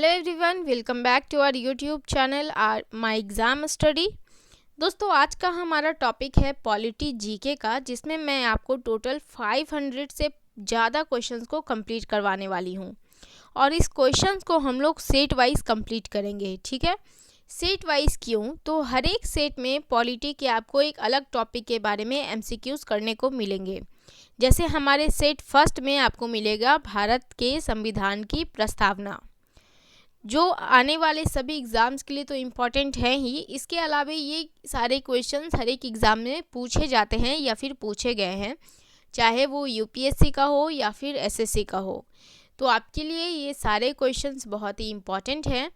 Hello everyone, welcome back to our YouTube channel my exam study. दोस्तों, आज का हमारा टॉपिक है पॉलिटी जीके का, जिसमें मैं आपको टोटल 500 से ज़्यादा क्वेश्चंस को कंप्लीट करवाने वाली हूं। और इस क्वेश्चंस को हम लोग सेट वाइज कंप्लीट करेंगे। ठीक है, सेट वाइज क्यों? तो हर एक सेट में पॉलिटी के आपको एक अलग टॉपिक के बारे में एमसीक्यूज़ करने को मिलेंगे। जैसे हमारे सेट फर्स्ट में आपको मिलेगा भारत के संविधान की प्रस्तावना, जो आने वाले सभी एग्ज़ाम्स के लिए तो इम्पॉर्टेंट है ही। इसके अलावा ये सारे क्वेश्चंस हर एक एग्ज़ाम में पूछे जाते हैं या फिर पूछे गए हैं, चाहे वो यूपीएससी का हो या फिर एसएससी का हो। तो आपके लिए ये सारे क्वेश्चंस बहुत ही इम्पॉर्टेंट हैं।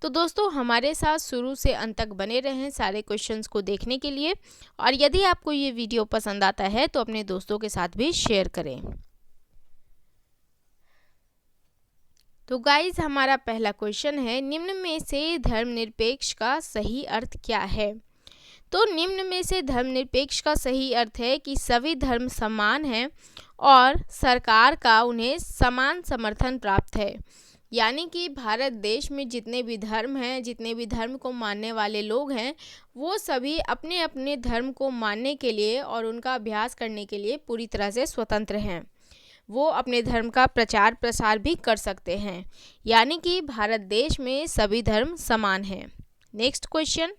तो दोस्तों, हमारे साथ शुरू से अंत तक बने रहें सारे क्वेश्चंस को देखने के लिए। और यदि आपको ये वीडियो पसंद आता है तो अपने दोस्तों के साथ भी शेयर करें। तो गाइज, हमारा पहला क्वेश्चन है, निम्न में से धर्मनिरपेक्ष का सही अर्थ क्या है? तो निम्न में से धर्मनिरपेक्ष का सही अर्थ है कि सभी धर्म समान हैं और सरकार का उन्हें समान समर्थन प्राप्त है। यानी कि भारत देश में जितने भी धर्म हैं, जितने भी धर्म को मानने वाले लोग हैं, वो सभी अपने अपने धर्म को मानने के लिए और उनका अभ्यास करने के लिए पूरी तरह से स्वतंत्र हैं। वो अपने धर्म का प्रचार प्रसार भी कर सकते हैं। यानी कि भारत देश में सभी धर्म समान हैं। नेक्स्ट क्वेश्चन,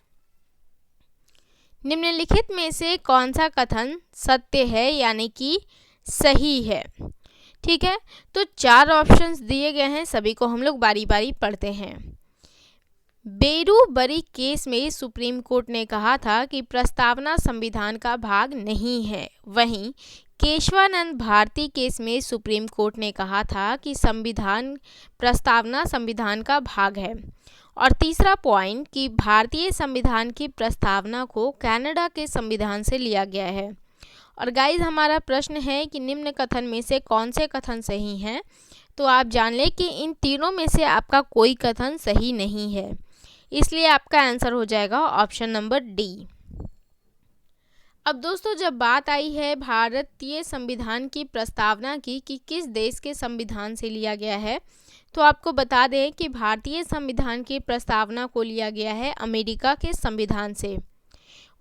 निम्नलिखित में से कौन सा कथन सत्य है यानी कि सही है? ठीक है, तो 4 ऑप्शंस दिए गए हैं, सभी को हम लोग बारी बारी पढ़ते हैं। बेरूबरी केस में सुप्रीम कोर्ट ने कहा था कि प्रस्तावना संविधान का भाग नहीं है। वहीं केशवानंद भारती केस में सुप्रीम कोर्ट ने कहा था कि प्रस्तावना संविधान का भाग है। और तीसरा पॉइंट कि भारतीय संविधान की प्रस्तावना को कनाडा के संविधान से लिया गया है। और गाइज, हमारा प्रश्न है कि निम्न कथन में से कौन से कथन सही हैं? तो आप जान लें कि इन तीनों में से आपका कोई कथन सही नहीं है, इसलिए आपका आंसर हो जाएगा ऑप्शन नंबर डी। अब दोस्तों, जब बात आई है भारतीय संविधान की प्रस्तावना की कि किस देश के संविधान से लिया गया है, तो आपको बता दें कि भारतीय संविधान की प्रस्तावना को लिया गया है अमेरिका के संविधान से।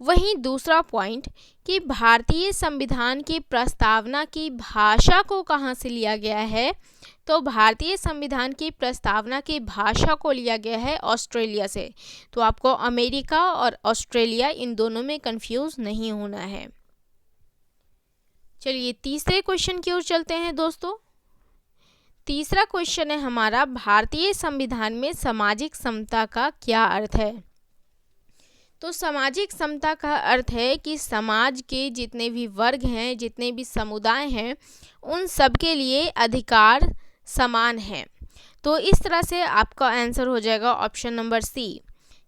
वहीं दूसरा पॉइंट कि भारतीय संविधान की प्रस्तावना की भाषा को कहाँ से लिया गया है, तो भारतीय संविधान की प्रस्तावना की भाषा को लिया गया है ऑस्ट्रेलिया से। तो आपको अमेरिका और ऑस्ट्रेलिया इन दोनों में कंफ्यूज नहीं होना है। चलिए तीसरे क्वेश्चन की ओर चलते हैं दोस्तों। तीसरा क्वेश्चन है हमारा, भारतीय संविधान में सामाजिक समता का क्या अर्थ है? तो सामाजिक समता का अर्थ है कि समाज के जितने भी वर्ग हैं, जितने भी समुदाय हैं, उन सब के लिए अधिकार समान है। तो इस तरह से आपका आंसर हो जाएगा ऑप्शन नंबर सी।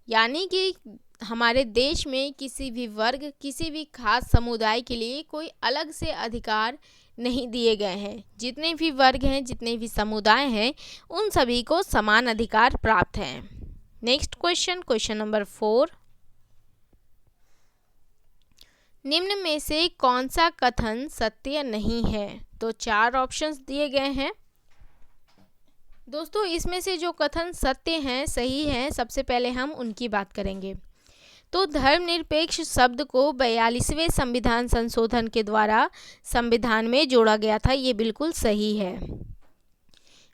यानी कि हमारे देश में किसी भी वर्ग, किसी भी खास समुदाय के लिए कोई अलग से अधिकार नहीं दिए गए हैं। जितने भी वर्ग हैं, जितने भी समुदाय हैं, उन सभी को समान अधिकार प्राप्त हैं। नेक्स्ट क्वेश्चन, क्वेश्चन नंबर 4, निम्न में से कौन सा कथन सत्य नहीं है? तो 4 ऑप्शंस दिए गए हैं दोस्तों। इसमें से जो कथन सत्य हैं, सही हैं, सबसे पहले हम उनकी बात करेंगे। तो धर्मनिरपेक्ष शब्द को 42वें संविधान संशोधन के द्वारा संविधान में जोड़ा गया था, ये बिल्कुल सही है।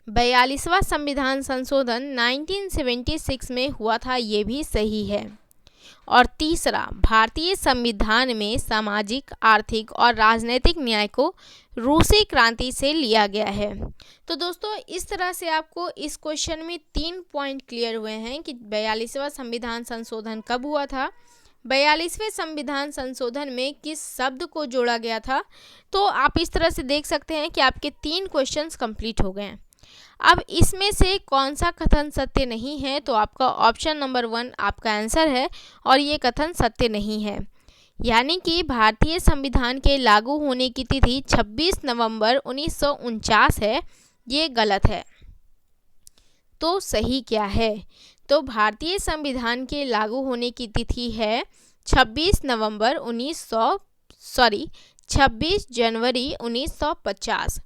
42वां संविधान संशोधन 1976 में हुआ था, ये भी सही है। और तीसरा, भारतीय संविधान में सामाजिक, आर्थिक और राजनीतिक न्याय को रूसी क्रांति से लिया गया है। तो दोस्तों, इस तरह से आपको इस क्वेश्चन में 3 पॉइंट क्लियर हुए हैं कि 42वां संविधान संशोधन कब हुआ था, 42वें संविधान संशोधन में किस शब्द को जोड़ा गया था। तो आप इस तरह से देख सकते हैं कि आपके 3 क्वेश्चंस कंप्लीट हो गए हैं। अब इसमें से कौन सा कथन सत्य नहीं है? तो आपका ऑप्शन नंबर 1 आपका आंसर है, और ये कथन सत्य नहीं है। यानी कि भारतीय संविधान के लागू होने की तिथि 26 नवंबर 1949 है, ये गलत है। तो सही क्या है? तो भारतीय संविधान के लागू होने की तिथि है 26 जनवरी 1950।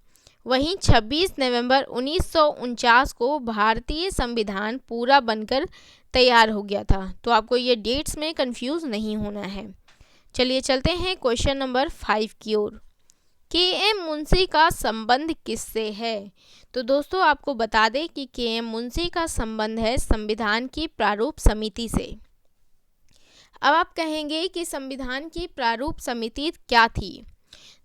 वहीं 26 नवंबर 1949 को भारतीय संविधान पूरा बनकर तैयार हो गया था। तो आपको ये डेट्स में कंफ्यूज नहीं होना है। चलिए चलते हैं क्वेश्चन नंबर 5 की ओर। के.एम. मुंशी का संबंध किससे है? तो दोस्तों आपको बता दें कि के.एम. मुंशी का संबंध है संविधान की प्रारूप समिति से। अब आप कहेंगे कि संविधान की प्रारूप समिति क्या थी?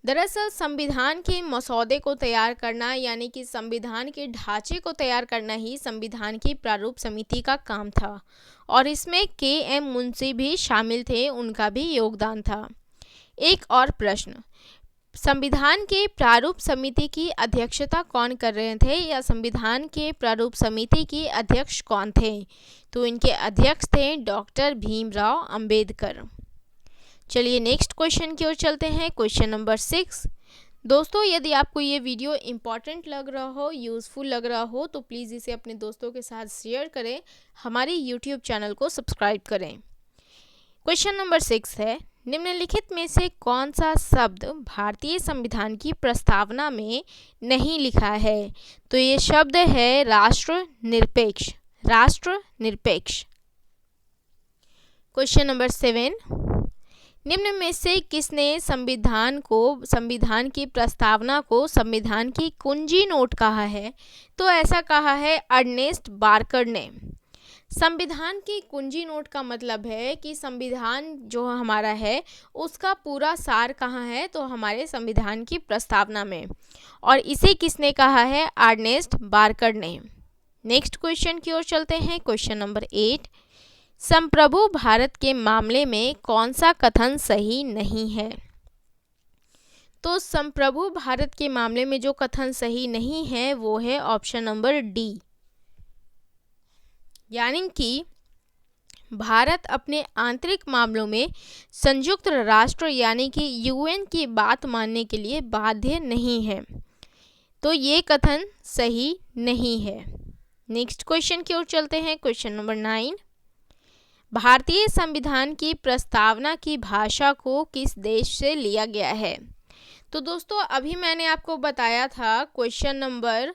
दरअसल संविधान के मसौदे को तैयार करना यानी कि संविधान के ढांचे को तैयार करना ही संविधान की प्रारूप समिति का काम था और इसमें के.एम. मुंशी भी शामिल थे, उनका भी योगदान था। एक और प्रश्न, संविधान के प्रारूप समिति की अध्यक्षता कौन कर रहे थे या संविधान के प्रारूप समिति के अध्यक्ष कौन थे? तो इनके अध्यक्ष थे डॉक्टर भीमराव अंबेडकर। चलिए नेक्स्ट क्वेश्चन की ओर चलते हैं, क्वेश्चन नंबर 6। दोस्तों यदि आपको ये वीडियो इम्पॉर्टेंट लग रहा हो, यूज़फुल लग रहा हो तो प्लीज़ इसे अपने दोस्तों के साथ शेयर करें, हमारी यूट्यूब चैनल को सब्सक्राइब करें। क्वेश्चन नंबर 6 है, निम्नलिखित में से कौन सा शब्द भारतीय संविधान की प्रस्तावना में नहीं लिखा है? तो ये शब्द है राष्ट्रनिरपेक्ष। राष्ट्रनिरपेक्ष। क्वेश्चन नंबर 7, निम्न में से किसने संविधान की प्रस्तावना को संविधान की कुंजी नोट कहा है? तो ऐसा कहा है अर्नेस्ट बार्कर ने। संविधान की कुंजी नोट का मतलब है कि संविधान जो हमारा है उसका पूरा सार कहाँ है? तो हमारे संविधान की प्रस्तावना में, और इसे किसने कहा है? अर्नेस्ट बार्कर ने। नेक्स्ट क्वेश्चन की ओर चलते हैं, क्वेश्चन नंबर 8। संप्रभु भारत के मामले में कौन सा कथन सही नहीं है? तो संप्रभु भारत के मामले में जो कथन सही नहीं है वो है ऑप्शन नंबर डी, यानी कि भारत अपने आंतरिक मामलों में संयुक्त राष्ट्र यानी कि यूएन की बात मानने के लिए बाध्य नहीं है। तो ये कथन सही नहीं है। नेक्स्ट क्वेश्चन की ओर चलते हैं, क्वेश्चन नंबर 9। भारतीय संविधान की प्रस्तावना की भाषा को किस देश से लिया गया है? तो दोस्तों अभी मैंने आपको बताया था क्वेश्चन नंबर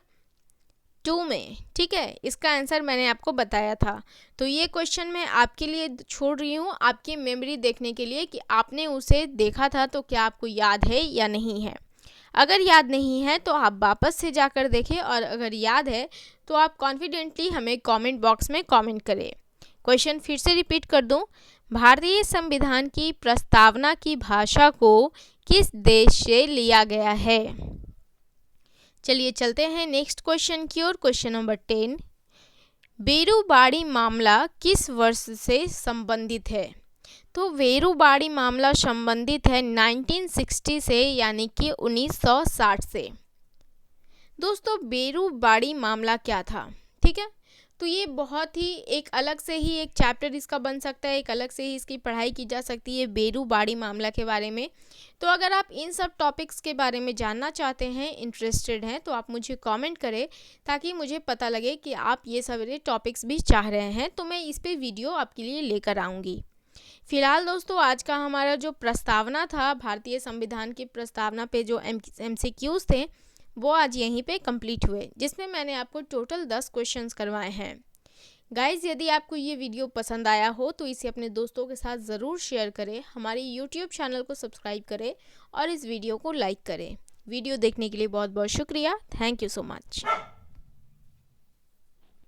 2 में, ठीक है, इसका आंसर मैंने आपको बताया था। तो ये क्वेश्चन मैं आपके लिए छोड़ रही हूँ, आपकी मेमोरी देखने के लिए कि आपने उसे देखा था तो क्या आपको याद है या नहीं है। अगर याद नहीं है तो आप वापस से जाकर देखें, और अगर याद है तो आप कॉन्फिडेंटली हमें कमेंट बॉक्स में कमेंट करें। क्वेश्चन फिर से रिपीट कर दूं, भारतीय संविधान की प्रस्तावना की भाषा को किस देश से लिया गया है? चलिए चलते हैं नेक्स्ट क्वेश्चन की ओर, क्वेश्चन नंबर 10। बेरुबाड़ी मामला किस वर्ष से संबंधित है? तो बेरुबाड़ी मामला संबंधित है 1960 से, यानी कि 1960 से। दोस्तों बेरुबाड़ी मामला क्या था? ठीक है, तो ये बहुत ही एक अलग से ही एक चैप्टर इसका बन सकता है, एक अलग से ही इसकी पढ़ाई की जा सकती है बेरुबाड़ी मामला के बारे में। तो अगर आप इन सब टॉपिक्स के बारे में जानना चाहते हैं, इंटरेस्टेड हैं, तो आप मुझे कमेंट करें ताकि मुझे पता लगे कि आप ये सारे टॉपिक्स भी चाह रहे हैं, तो मैं इस पर वीडियो आपके लिए लेकर आऊँगी। फिलहाल दोस्तों आज का हमारा जो प्रस्तावना था, भारतीय संविधान की प्रस्तावना पे जो MCQs थे वो आज यहीं पे कंप्लीट हुए, जिसमें मैंने आपको टोटल 10 क्वेश्चंस करवाए हैं। गाइज़ यदि आपको ये वीडियो पसंद आया हो तो इसे अपने दोस्तों के साथ ज़रूर शेयर करें, हमारी यूट्यूब चैनल को सब्सक्राइब करें और इस वीडियो को लाइक करें। वीडियो देखने के लिए बहुत बहुत शुक्रिया। Thank you so much.